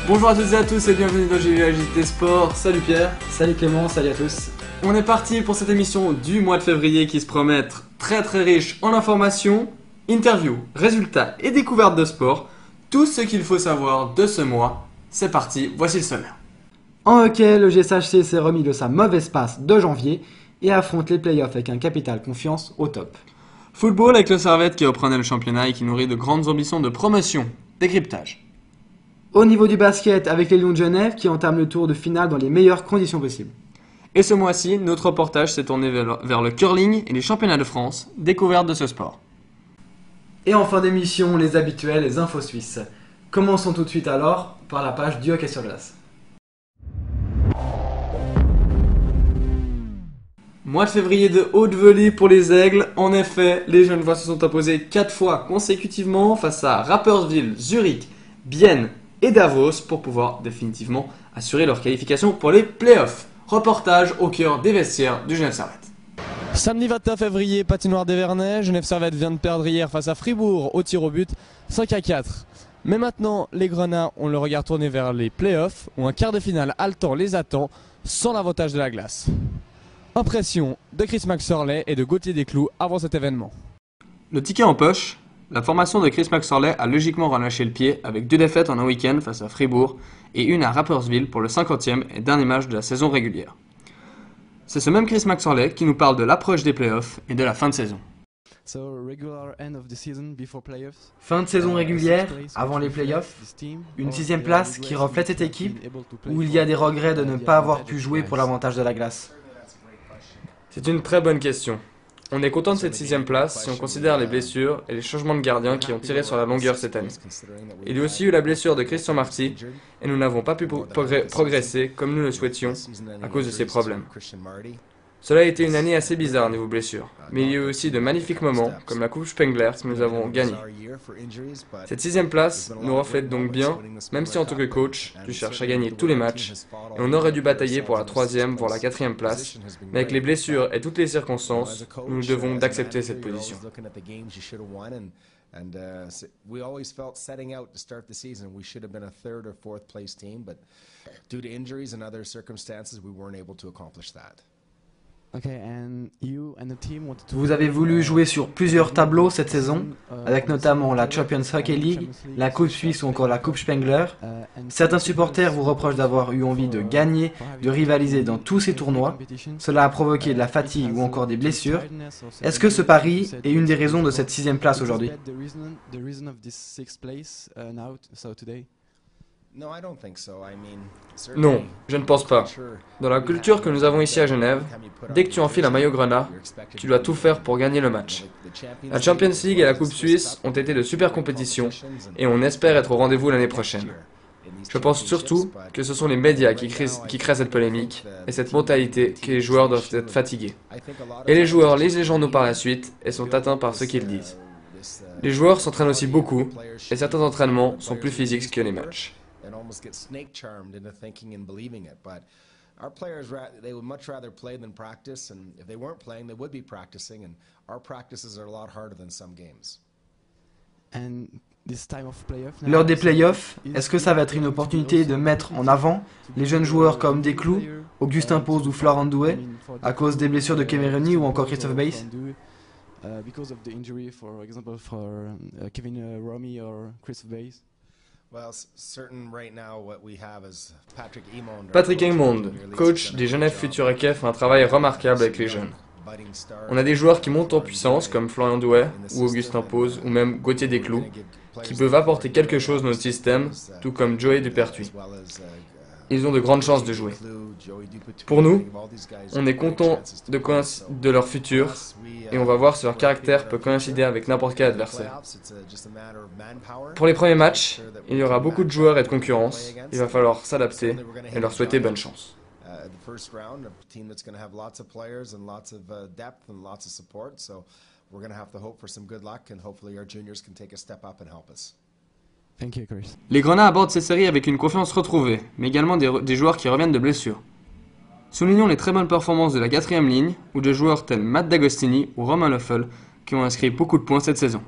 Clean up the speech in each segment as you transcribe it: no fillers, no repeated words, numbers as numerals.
Bonjour à toutes et à tous et bienvenue dans JVAJT Sport. Salut Pierre. Salut Clément, salut à tous. On est parti pour cette émission du mois de février qui se promet être très riche en informations, interviews, résultats et découvertes de sport. Tout ce qu'il faut savoir de ce mois. C'est parti, voici le sommaire. En hockey, le GSHC s'est remis de sa mauvaise passe de janvier et affronte les playoffs avec un capital confiance au top. Football avec le Servette qui reprenait le championnat et qui nourrit de grandes ambitions de promotion. Décryptage. Au niveau du basket, avec les Lions de Genève qui entament le tour de finale dans les meilleures conditions possibles. Et ce mois-ci, notre reportage s'est tourné vers le curling et les championnats de France, découverte de ce sport. Et en fin d'émission, les habituels, les infos suisses. Commençons tout de suite alors par la page du hockey sur glace. Mois de février de haute volée pour les Aigles. En effet, les Genevois se sont imposés 4 fois consécutivement face à Rapperswil, Zurich, Bienne et Davos pour pouvoir définitivement assurer leur qualification pour les playoffs. Reportage au cœur des vestiaires du Genève Servette. Samedi 21 février, patinoire d'Evernay, Genève Servette vient de perdre hier face à Fribourg au tir au but 5-4. Mais maintenant, les Grenats ont le regard tourné vers les playoffs où un quart de finale haletant les attend sans l'avantage de la glace. Impression de Chris McSorley et de Gauthier Desclous avant cet événement. Le ticket en poche, la formation de Chris McSorley a logiquement relâché le pied avec 2 défaites en un week-end face à Fribourg et une à Rapperswil pour le 50e et dernier match de la saison régulière. C'est ce même Chris McSorley qui nous parle de l'approche des playoffs et de la fin de saison. Fin de saison régulière, avant les playoffs, une 6ème place qui reflète cette équipe où il y a des regrets de ne pas avoir pu jouer pour l'avantage de la glace. C'est une très bonne question. On est content de cette 6ème place si on considère les blessures et les changements de gardiens qui ont tiré sur la longueur cette année. Il y a aussi eu la blessure de Christian Marty et nous n'avons pas pu progresser comme nous le souhaitions à cause de ces problèmes. Cela a été une année assez bizarre niveau blessures, mais il y a eu aussi de magnifiques moments comme la Coupe Spengler que nous avons gagnée. Cette 6ème place nous reflète donc bien, même si en tant que coach, tu cherches à gagner tous les matchs, et on aurait dû batailler pour la 3ème voire la 4ème place, mais avec les blessures et toutes les circonstances, nous devons d'accepter cette position. We always felt setting out to start the season we should have been a 3rd or 4th place team, but due to injuries and other circumstances we weren't able to accomplish that. Vous avez voulu jouer sur plusieurs tableaux cette saison, avec notamment la Champions Hockey League, la Coupe Suisse ou encore la Coupe Spengler. Certains supporters vous reprochent d'avoir eu envie de gagner, de rivaliser dans tous ces tournois. Cela a provoqué de la fatigue ou encore des blessures. Est-ce que ce pari est une des raisons de cette 6ème place aujourd'hui ? Non, je ne pense pas. Dans la culture que nous avons ici à Genève, dès que tu enfiles un maillot grenat, tu dois tout faire pour gagner le match. La Champions League et la Coupe Suisse ont été de super compétitions et on espère être au rendez-vous l'année prochaine. Je pense surtout que ce sont les médias qui créent cette polémique et cette mentalité que les joueurs doivent être fatigués. Et les joueurs lisent les journaux par la suite et sont atteints par ce qu'ils disent. Les joueurs s'entraînent aussi beaucoup et certains entraînements sont plus physiques que les matchs. And almost get snake charmed into thinking and believing it. But our players, they would much rather play than practice, and if they weren't playing, they would be practicing, and our practices are a lot harder than some games. Lors des playoffs, est-ce que ça va être une opportunité de mettre en avant les jeunes joueurs comme Desclous, Augustin Pose ou Florent Douai, à cause des blessures de Kemeroni ou encore Christophe Bayes ? Patrick Engmond, coach des Genève Futur Hockey, fait un travail remarquable avec les jeunes. On a des joueurs qui montent en puissance comme Florian Douai ou Augustin Pose ou même Gauthier Desclous qui peuvent apporter quelque chose dans notre système, tout comme Joey Dupertuis. Ils ont de grandes chances de jouer. Pour nous, on est content de leur futur et on va voir si leur caractère peut coïncider avec n'importe quel adversaire. Pour les premiers matchs, il y aura beaucoup de joueurs et de concurrence. Il va falloir s'adapter et leur souhaiter bonne chance. Les Grenats abordent ces séries avec une confiance retrouvée, mais également des joueurs qui reviennent de blessures. Soulignons les très bonnes performances de la 4ème ligne, ou de joueurs tels Matt D'Agostini ou Romain Leffel, qui ont inscrit beaucoup de points cette saison.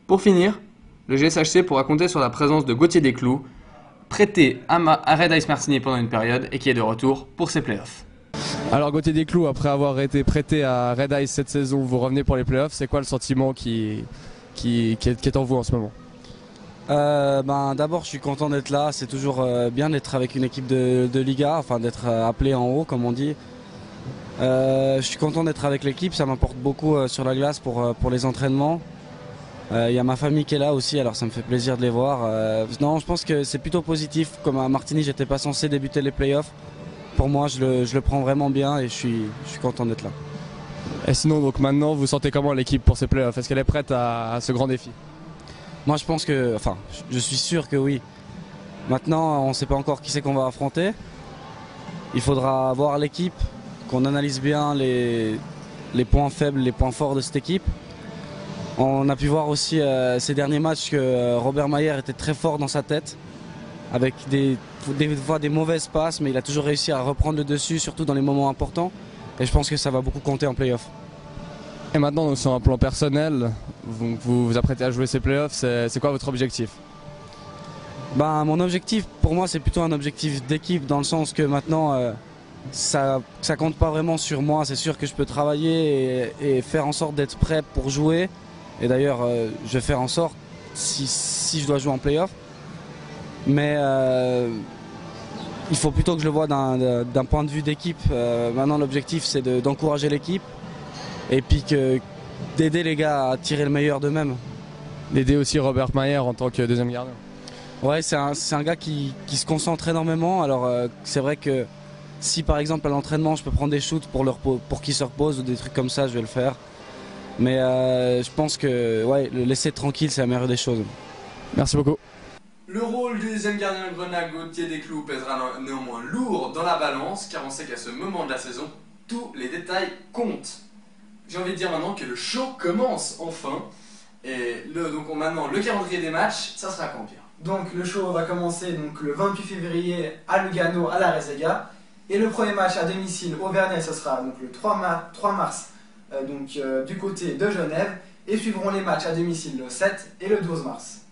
Pour finir, le GSHC pourra compter sur la présence de Gauthier Desclous, prêté à Red Ice Martigny pendant une période et qui est de retour pour ses playoffs. Alors Gauthier Desclous, après avoir été prêté à Red Ice cette saison, vous revenez pour les playoffs. C'est quoi le sentiment qui est en vous en ce moment? D'abord, je suis content d'être là. C'est toujours bien d'être avec une équipe de Liga, enfin d'être appelé en haut, comme on dit. Je suis content d'être avec l'équipe. Ça m'apporte beaucoup sur la glace pour les entraînements. Il y a ma famille qui est là aussi, alors ça me fait plaisir de les voir. Non, je pense que c'est plutôt positif. Comme à Martigny, j'étais pas censé débuter les playoffs. Pour moi, je le prends vraiment bien et je suis content d'être là. Et sinon, donc maintenant, vous sentez comment l'équipe pour ces playoffs? Est-ce qu'elle est prête à ce grand défi? Moi, je pense que, enfin, je suis sûr que oui. Maintenant, on ne sait pas encore qui c'est qu'on va affronter. Il faudra voir l'équipe, qu'on analyse bien les points faibles, les points forts de cette équipe. On a pu voir aussi ces derniers matchs que Robert Mayer était très fort dans sa tête, avec des fois des mauvaises passes, mais il a toujours réussi à reprendre le dessus, surtout dans les moments importants. Et je pense que ça va beaucoup compter en play-off. Et maintenant, donc, sur un plan personnel, vous vous apprêtez à jouer ces playoffs, c'est quoi votre objectif? Mon objectif, pour moi, c'est plutôt un objectif d'équipe, dans le sens que maintenant, ça compte pas vraiment sur moi. C'est sûr que je peux travailler et faire en sorte d'être prêt pour jouer. Et d'ailleurs, je vais faire en sorte, si je dois jouer en play-off. Mais il faut plutôt que je le vois d'un point de vue d'équipe. Maintenant, l'objectif, c'est d'encourager l'équipe et puis d'aider les gars à tirer le meilleur d'eux-mêmes. D'aider aussi Robert Mayer en tant que deuxième gardien. Ouais, c'est un gars qui se concentre énormément. Alors, c'est vrai que si par exemple à l'entraînement, je peux prendre des shoots pour qu'ils se reposent ou des trucs comme ça, je vais le faire. Mais je pense que le laisser tranquille, c'est la meilleure des choses. Merci beaucoup. Le rôle du deuxième gardien grenat Gauthier Desclous pèsera néanmoins lourd dans la balance, car on sait qu'à ce moment de la saison, tous les détails comptent. J'ai envie de dire maintenant que le show commence enfin. Et maintenant, le calendrier des matchs, ça sera quand, Pierre? Donc le show va commencer donc, le 28 février à Lugano, à la Rezzega. Et le premier match à domicile au Vernet, ce sera donc, le 3 mars du côté de Genève. Et suivront les matchs à domicile le 7 et le 12 mars.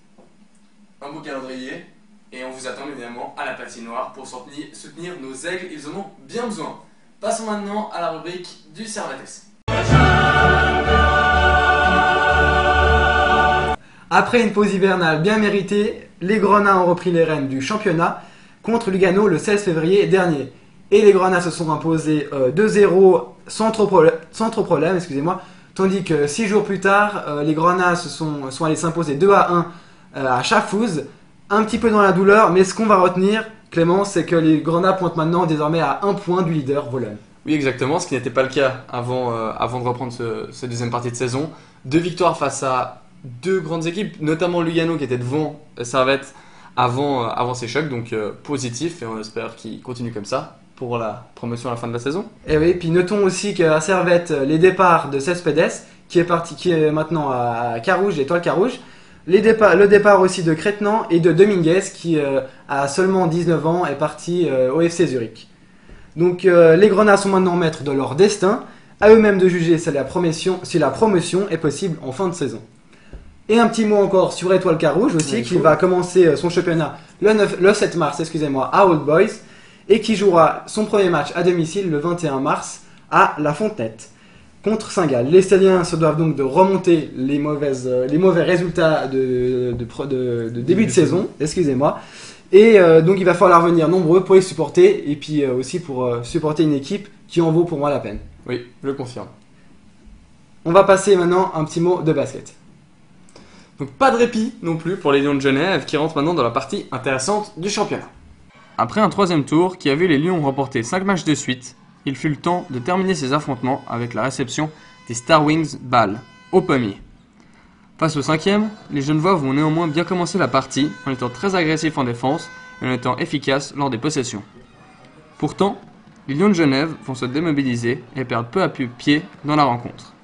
Un beau calendrier, et on vous attend évidemment à la patinoire pour soutenir nos aigles, ils en ont bien besoin. Passons maintenant à la rubrique du Cervantes. Après une pause hivernale bien méritée, les Grenats ont repris les rênes du championnat contre Lugano le 16 février dernier. Et les Grenats se sont imposés 2-0 sans trop problème, tandis que 6 jours plus tard, les Grenats sont allés s'imposer 2-1 à Chafouz, un petit peu dans la douleur, mais ce qu'on va retenir, Clément, c'est que les Grenats pointent maintenant désormais à 1 point du leader, Vologne. Oui, exactement, ce qui n'était pas le cas avant de reprendre cette deuxième partie de saison. 2 victoires face à 2 grandes équipes, notamment Lugano qui était devant Servette avant ces chocs, donc positif, et on espère qu'il continue comme ça pour la promotion à la fin de la saison. Et oui, puis notons aussi qu'à Servette, les départs de Cespedes, qui est maintenant à Carouge, l'étoile Carouge, le départ aussi de Crétenant et de Dominguez qui a seulement 19 ans est parti au FC Zurich. Donc les Grenats sont maintenant maîtres de leur destin, à eux-mêmes de juger si la promotion est possible en fin de saison. Et un petit mot encore sur Étoile Carouge aussi, qui va commencer son championnat le 7 mars à Old Boys et qui jouera son premier match à domicile le 21 mars à La Fontenette contre Saint-Gall. Les Stalliens se doivent donc de remonter les mauvais résultats de début de saison, et donc il va falloir venir nombreux pour les supporter et puis aussi pour supporter une équipe qui en vaut pour moi la peine. Oui, je le confirme. On va passer maintenant un petit mot de basket. Donc pas de répit non plus pour les Lions de Genève qui rentrent maintenant dans la partie intéressante du championnat. Après un troisième tour qui a vu les Lions remporter 5 matchs de suite, il fut le temps de terminer ces affrontements avec la réception des Star Wings Bâle, au pommier. Face au 5e, les Genevois vont néanmoins bien commencer la partie en étant très agressifs en défense et en étant efficaces lors des possessions. Pourtant, les Lions de Genève vont se démobiliser et perdre peu à peu pied dans la rencontre.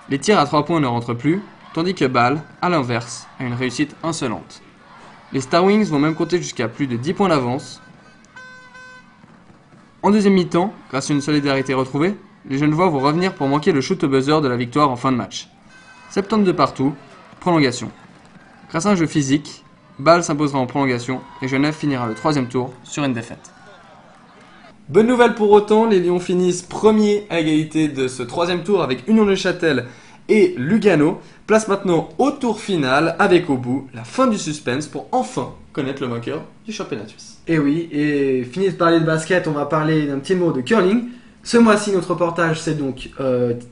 Les tirs à 3 points ne rentrent plus, tandis que Bâle, à l'inverse, a une réussite insolente. Les Star Wings vont même compter jusqu'à plus de 10 points d'avance. En deuxième mi-temps, grâce à une solidarité retrouvée, les Genevois vont revenir pour manquer le shoot au buzzer de la victoire en fin de match. 72 partout, prolongation. Grâce à un jeu physique, Bâle s'imposera en prolongation et Genève finira le 3e tour sur une défaite. Bonne nouvelle pour autant, les Lions finissent premiers à égalité de ce 3e tour avec Union-le-Châtel et Lugano. Place maintenant au tour final avec au bout la fin du suspense pour enfin connaître le vainqueur du championnat suisse. Et oui, et fini de parler de basket, on va parler d'un petit mot de curling. Ce mois-ci, notre reportage s'est donc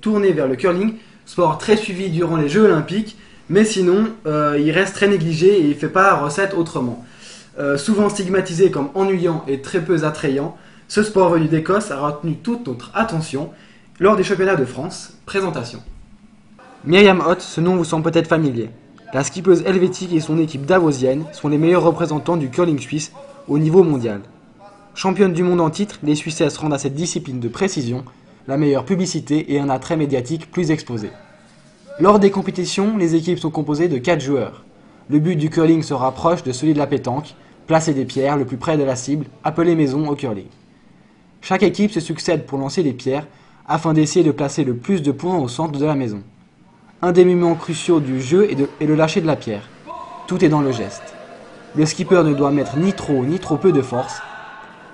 tourné vers le curling, sport très suivi durant les Jeux Olympiques, mais sinon, il reste très négligé et il ne fait pas recette autrement. Souvent stigmatisé comme ennuyant et très peu attrayant, ce sport venu d'Écosse a retenu toute notre attention lors des championnats de France. Présentation. Myriam Hoth, ce nom vous semble peut-être familier. La skippeuse helvétique et son équipe davosienne sont les meilleurs représentants du curling suisse au niveau mondial. Championne du monde en titre, les Suissesses rendent à cette discipline de précision la meilleure publicité et un attrait médiatique plus exposé. Lors des compétitions, les équipes sont composées de 4 joueurs. Le but du curling se rapproche de celui de la pétanque, placer des pierres le plus près de la cible, appelée maison au curling. Chaque équipe se succède pour lancer des pierres afin d'essayer de placer le plus de points au centre de la maison. Un des moments cruciaux du jeu est le lâcher de la pierre. Tout est dans le geste. Le skipper ne doit mettre ni trop peu de force.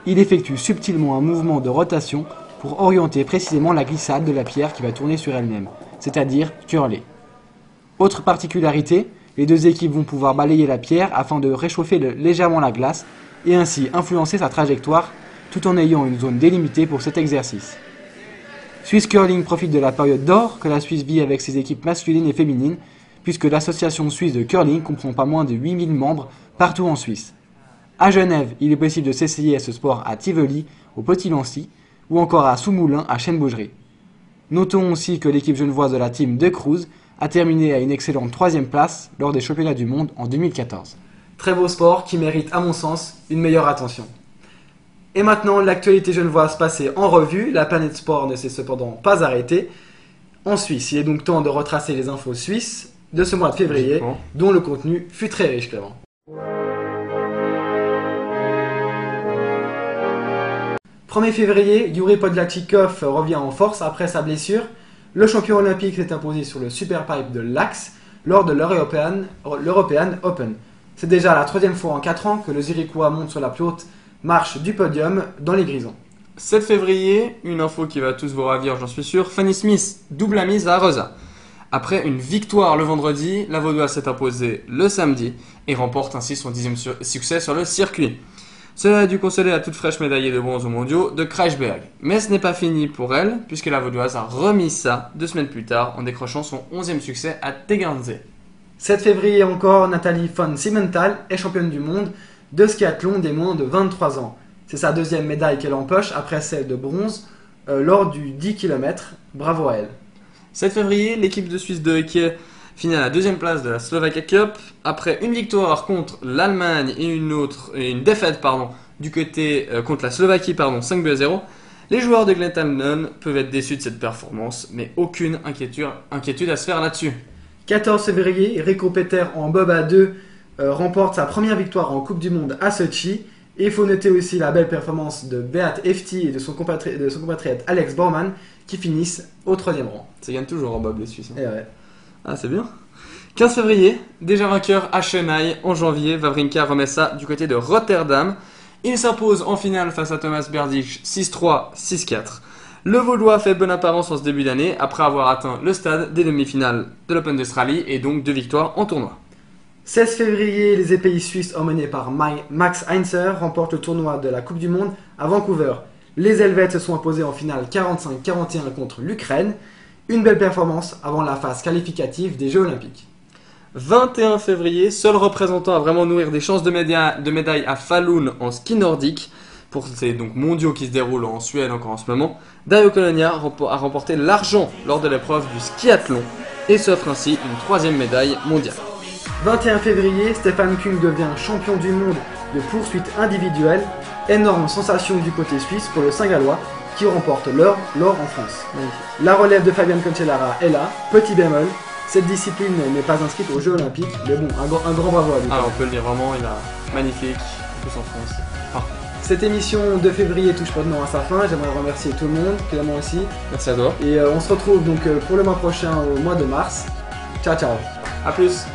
Il effectue subtilement un mouvement de rotation pour orienter précisément la glissade de la pierre qui va tourner sur elle-même, c'est-à-dire curler. Autre particularité, les deux équipes vont pouvoir balayer la pierre afin de réchauffer légèrement la glace et ainsi influencer sa trajectoire tout en ayant une zone délimitée pour cet exercice. Swiss Curling profite de la période d'or que la Suisse vit avec ses équipes masculines et féminines, puisque l'association suisse de curling comprend pas moins de 8000 membres partout en Suisse. À Genève, il est possible de s'essayer à ce sport à Tivoli, au Petit-Lancy, ou encore à Soumoulin, à Chêne-Beaugerie. Notons aussi que l'équipe genevoise de la team De Cruz a terminé à une excellente 3e place lors des championnats du monde en 2014. Très beau sport qui mérite, à mon sens, une meilleure attention. Et maintenant, l'actualité genevoise passée en revue, la planète sport ne s'est cependant pas arrêtée. En Suisse, il est donc temps de retracer les infos suisses de ce mois de février, dont le contenu fut très riche, Clément. « 1er février, Yuri Podlachikov revient en force après sa blessure. Le champion olympique s'est imposé sur le Superpipe de l'Axe lors de l'European Open. C'est déjà la 3e fois en 4 ans que le Zurichois monte sur la plus haute marche du podium dans les Grisons. 7 février, une info qui va tous vous ravir, j'en suis sûr. Fanny Smith double la mise à Arosa. Après une victoire le vendredi, la Vaudoise s'est imposée le samedi et remporte ainsi son 10e succès sur le circuit. Cela a dû consoler la toute fraîche médaillée de bronze aux mondiaux de Kreisberg. Mais ce n'est pas fini pour elle, puisque la Vaudoise a remis ça 2 semaines plus tard en décrochant son 11e succès à Tegernsee. 7 février encore, Nathalie von Simmenthal est championne du monde de skiathlon des moins de 23 ans. C'est sa 2e médaille qu'elle empoche après celle de bronze lors du 10 km. Bravo à elle. 7 février, l'équipe de Suisse de hockey finit à la 2e place de la Slovakia Cup. Après une victoire contre l'Allemagne et une défaite du côté contre la Slovaquie 5-0, les joueurs de Glentown peuvent être déçus de cette performance, mais aucune inquiétude à se faire là-dessus. 14 février, Rico Peter en bob à 2 remporte sa première victoire en Coupe du Monde à Sochi. Et il faut noter aussi la belle performance de Beat Efti et de son compatriote Alex Bormann qui finissent au 3e rang. Ça gagne toujours en bob les Suisses. Et ouais. Ah, c'est bien. 15 février, déjà vainqueur à Chennai en janvier, Wawrinka remet ça du côté de Rotterdam. Il s'impose en finale face à Thomas Berdych 6-3, 6-4. Le Vaudois fait bonne apparence en ce début d'année après avoir atteint le stade des demi-finales de l'Open d'Australie et donc 2 victoires en tournoi. 16 février, les épéistes suisses emmenés par Max Heinzer remportent le tournoi de la Coupe du Monde à Vancouver. Les Helvètes se sont imposés en finale 45-41 contre l'Ukraine. Une belle performance avant la phase qualificative des Jeux Olympiques. 21 février, seul représentant à vraiment nourrir des chances de médaille à Falun en ski nordique, pour ces mondiaux qui se déroulent en Suède encore en ce moment, Dario Colonia a remporté l'argent lors de l'épreuve du skiathlon et s'offre ainsi une 3e médaille mondiale. 21 février, Stefan Kung devient champion du monde de poursuite individuelle. Énorme sensation du côté suisse pour le Saint-Gallois qui remporte l'or en France. Magnifique. La relève de Fabian Cancellara est là, petit bémol. Cette discipline n'est pas inscrite aux Jeux Olympiques, mais bon, un grand bravo à lui. Ah, on peut le dire vraiment, il a magnifique, en plus en France. Parfait. Cette émission de février touche maintenant à sa fin. J'aimerais remercier tout le monde, Clément aussi. Merci à toi. Et on se retrouve donc pour le mois prochain, au mois de mars. Ciao, ciao. A plus.